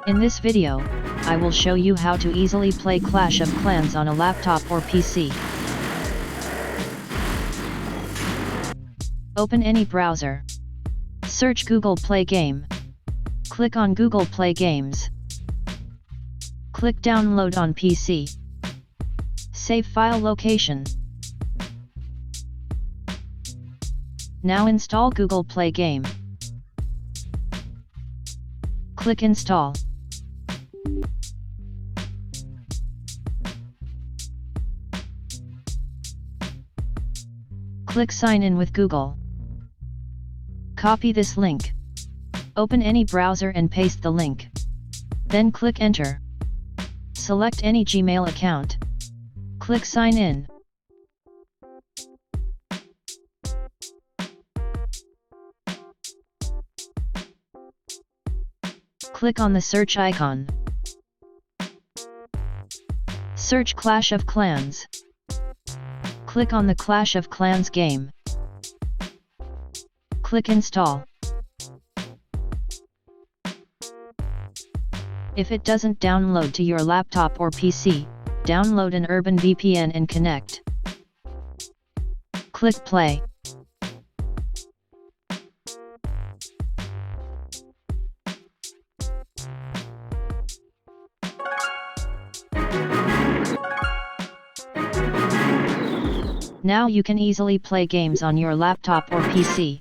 In this video, I will show you how to easily play Clash of Clans on a laptop or PC. Open any browser. Search Google Play Game. Click on Google Play Games. Click Download on PC. Save file location. Now install Google Play Game. Click Install. Click Sign in with Google. Copy this link. Open any browser and paste the link. Then click Enter. Select any Gmail account. Click Sign in. Click on the search icon. Search Clash of Clans. Click on the Clash of Clans game. Click Install. If it doesn't download to your laptop or PC, download an Urban VPN and connect. Click Play. Now you can easily play games on your laptop or PC.